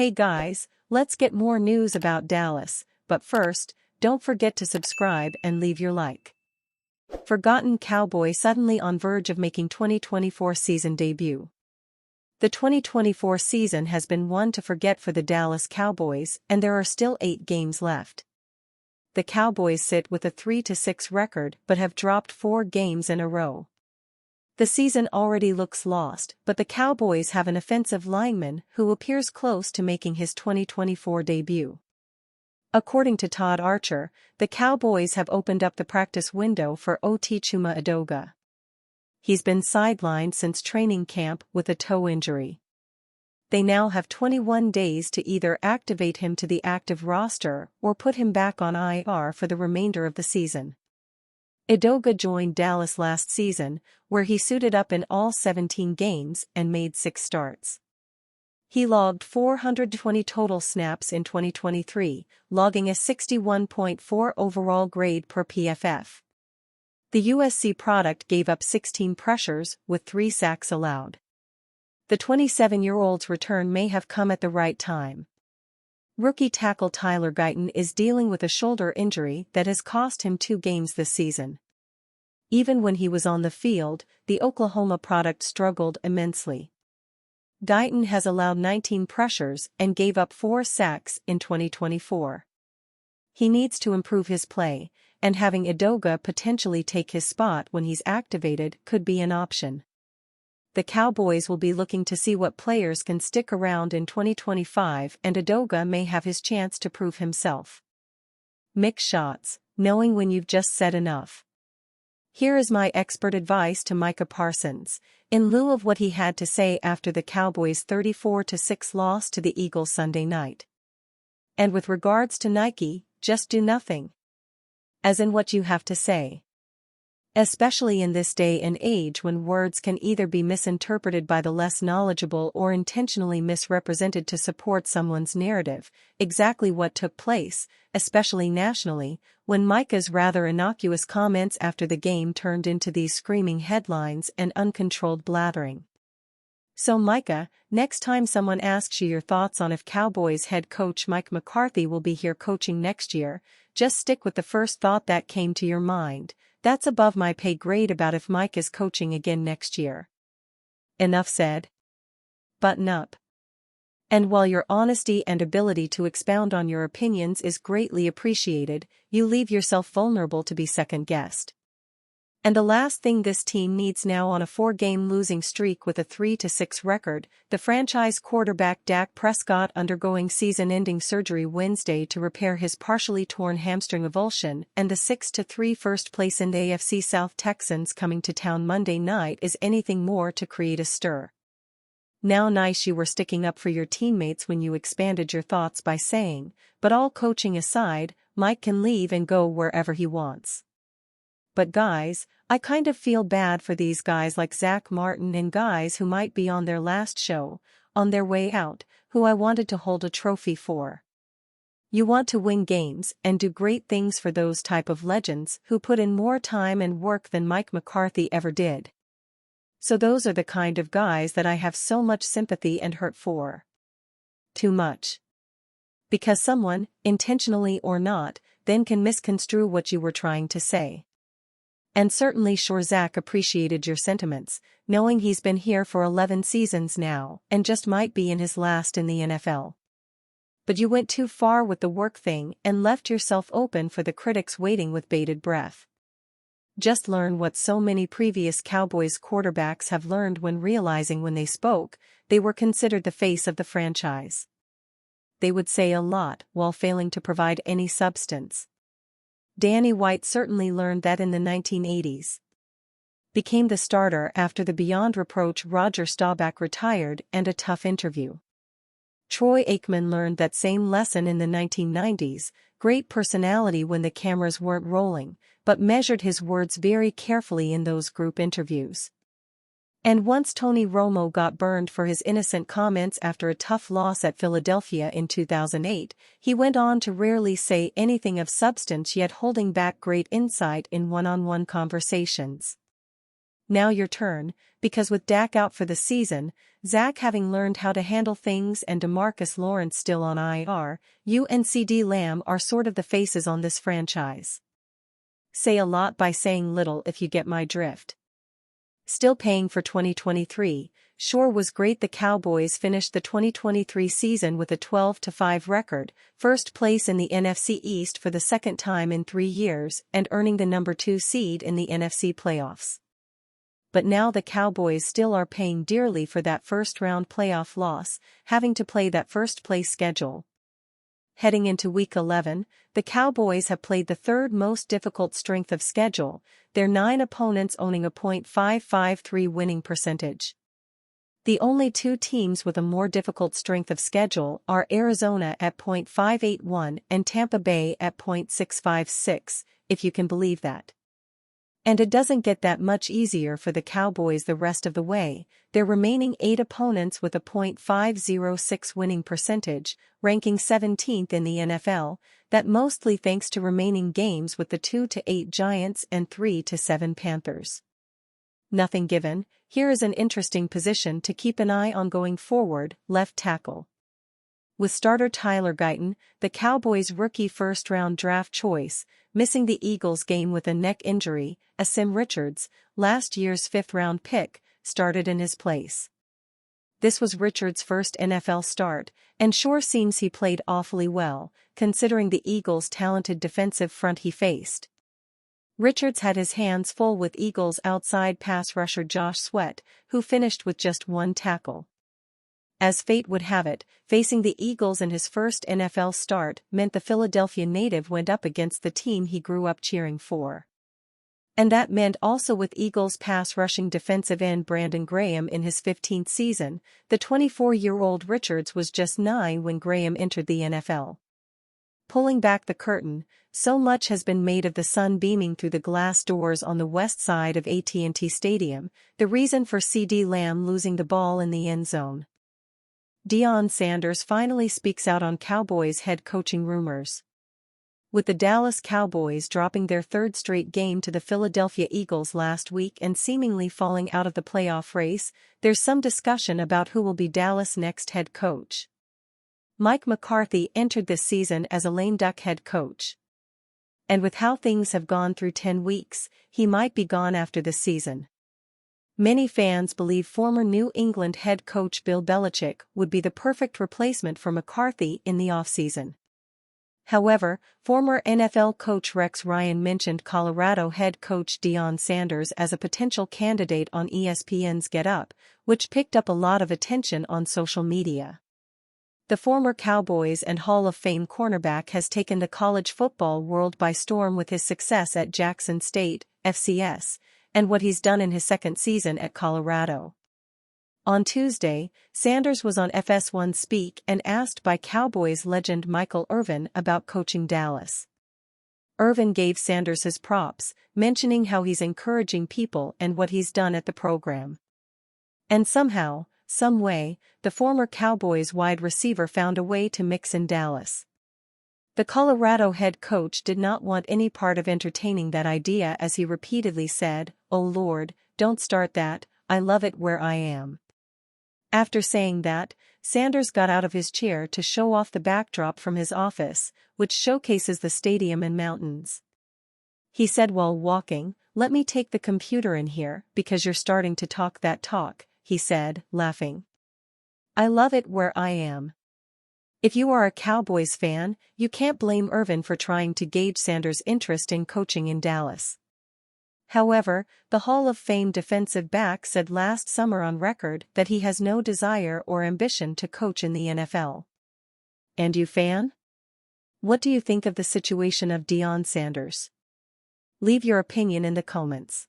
Hey guys, let's get more news about Dallas, but first, don't forget to subscribe and leave your like. Forgotten Cowboy suddenly on verge of making 2024 season debut. The 2024 season has been one to forget for the Dallas Cowboys, and there are still 8 games left. The Cowboys sit with a 3-6 record but have dropped 4 games in a row. The season already looks lost, but the Cowboys have an offensive lineman who appears close to making his 2024 debut. According to Todd Archer, the Cowboys have opened up the practice window for Chuma Edoga. He's been sidelined since training camp with a toe injury. They now have 21 days to either activate him to the active roster or put him back on IR for the remainder of the season. Edoga joined Dallas last season, where he suited up in all 17 games and made 6 starts. He logged 420 total snaps in 2023, logging a 61.4 overall grade per PFF. The USC product gave up 16 pressures with 3 sacks allowed. The 27-year-old's return may have come at the right time. Rookie tackle Tyler Guyton is dealing with a shoulder injury that has cost him 2 games this season. Even when he was on the field, the Oklahoma product struggled immensely. Guyton has allowed 19 pressures and gave up 4 sacks in 2024. He needs to improve his play, and having Edoga potentially take his spot when he's activated could be an option. The Cowboys will be looking to see what players can stick around in 2025, and Edoga may have his chance to prove himself. Mix shots, knowing when you've just said enough. Here is my expert advice to Micah Parsons, in lieu of what he had to say after the Cowboys' 34-6 loss to the Eagles Sunday night. And with regards to Nike, just do nothing. As in what you have to say. Especially in this day and age when words can either be misinterpreted by the less knowledgeable or intentionally misrepresented to support someone's narrative, exactly what took place, especially nationally, when Micah's rather innocuous comments after the game turned into these screaming headlines and uncontrolled blathering. So Micah, next time someone asks you your thoughts on if Cowboys head coach Mike McCarthy will be here coaching next year, just stick with the first thought that came to your mind. That's above my pay grade about if Mike is coaching again next year. Enough said. Button up. And while your honesty and ability to expound on your opinions is greatly appreciated, you leave yourself vulnerable to be second-guessed. And the last thing this team needs now on a 4-game losing streak with a 3-6 record, the franchise quarterback Dak Prescott undergoing season-ending surgery Wednesday to repair his partially torn hamstring avulsion, and the 6-3 first place in the AFC South Texans coming to town Monday night is anything more to create a stir. Now nice you were sticking up for your teammates when you expanded your thoughts by saying, but all coaching aside, Mike can leave and go wherever he wants. But guys, I kind of feel bad for these guys like Zach Martin and guys who might be on their last show, on their way out, who I wanted to hold a trophy for. You want to win games and do great things for those type of legends who put in more time and work than Mike McCarthy ever did. So those are the kind of guys that I have so much sympathy and hurt for. Too much. Because someone, intentionally or not, then can misconstrue what you were trying to say. And certainly sure Zach appreciated your sentiments, knowing he's been here for 11 seasons now and just might be in his last in the NFL. But you went too far with the work thing and left yourself open for the critics waiting with bated breath. Just learn what so many previous Cowboys quarterbacks have learned when realizing when they spoke, they were considered the face of the franchise. They would say a lot while failing to provide any substance. Danny White certainly learned that in the 1980s. Became the starter after the beyond reproach Roger Staubach retired and a tough interview. Troy Aikman learned that same lesson in the 1990s, great personality when the cameras weren't rolling, but measured his words very carefully in those group interviews. And once Tony Romo got burned for his innocent comments after a tough loss at Philadelphia in 2008, he went on to rarely say anything of substance yet holding back great insight in one-on-one conversations. Now your turn, because with Dak out for the season, Zach having learned how to handle things and DeMarcus Lawrence still on IR, you and CD Lamb are sort of the faces on this franchise. Say a lot by saying little if you get my drift. Still paying for 2023, sure was great. The Cowboys finished the 2023 season with a 12-5 record, first place in the NFC East for the second time in 3 years and earning the number 2 seed in the NFC playoffs. But now the Cowboys still are paying dearly for that first-round playoff loss, having to play that first-place schedule. Heading into Week 11, the Cowboys have played the third most difficult strength of schedule, their 9 opponents owning a .553 winning percentage. The only 2 teams with a more difficult strength of schedule are Arizona at .581 and Tampa Bay at .656, if you can believe that. And it doesn't get that much easier for the Cowboys the rest of the way, their remaining 8 opponents with a .506 winning percentage, ranking 17th in the NFL, that mostly thanks to remaining games with the 2-8 Giants and 3-7 Panthers. Nothing given, here is an interesting position to keep an eye on going forward, left tackle. With starter Tyler Guyton, the Cowboys' rookie first-round draft choice, missing the Eagles game with a neck injury, Asim Richards, last year's 5th-round pick, started in his place. This was Richards' first NFL start, and sure seems he played awfully well, considering the Eagles' talented defensive front he faced. Richards had his hands full with Eagles' outside pass rusher Josh Sweat, who finished with just 1 tackle. As fate would have it, facing the Eagles in his first NFL start meant the Philadelphia native went up against the team he grew up cheering for. And that meant also with Eagles pass-rushing defensive end Brandon Graham in his 15th season, the 24-year-old Richards was just 9 when Graham entered the NFL. Pulling back the curtain, so much has been made of the sun beaming through the glass doors on the west side of AT&T Stadium, the reason for CD Lamb losing the ball in the end zone. Deion Sanders finally speaks out on Cowboys head coaching rumors. With the Dallas Cowboys dropping their 3rd straight game to the Philadelphia Eagles last week and seemingly falling out of the playoff race, there's some discussion about who will be Dallas' next head coach. Mike McCarthy entered this season as a lame duck head coach. And with how things have gone through 10 weeks, he might be gone after the season. Many fans believe former New England head coach Bill Belichick would be the perfect replacement for McCarthy in the offseason. However, former NFL coach Rex Ryan mentioned Colorado head coach Deion Sanders as a potential candidate on ESPN's Get Up, which picked up a lot of attention on social media. The former Cowboys and Hall of Fame cornerback has taken the college football world by storm with his success at Jackson State, FCS, and what he's done in his 2nd season at Colorado. On Tuesday, Sanders was on FS1 Speak and asked by Cowboys legend Michael Irvin about coaching Dallas. Irvin gave Sanders his props, mentioning how he's encouraging people and what he's done at the program. And somehow, some way, the former Cowboys wide receiver found a way to mix in Dallas. The Colorado head coach did not want any part of entertaining that idea as he repeatedly said, "Oh Lord, don't start that, I love it where I am." After saying that, Sanders got out of his chair to show off the backdrop from his office, which showcases the stadium and mountains. He said while walking, "Let me take the computer in here because you're starting to talk that talk," he said, laughing. "I love it where I am." If you are a Cowboys fan, you can't blame Irvin for trying to gauge Sanders' interest in coaching in Dallas. However, the Hall of Fame defensive back said last summer on record that he has no desire or ambition to coach in the NFL. And you fan? What do you think of the situation of Deion Sanders? Leave your opinion in the comments.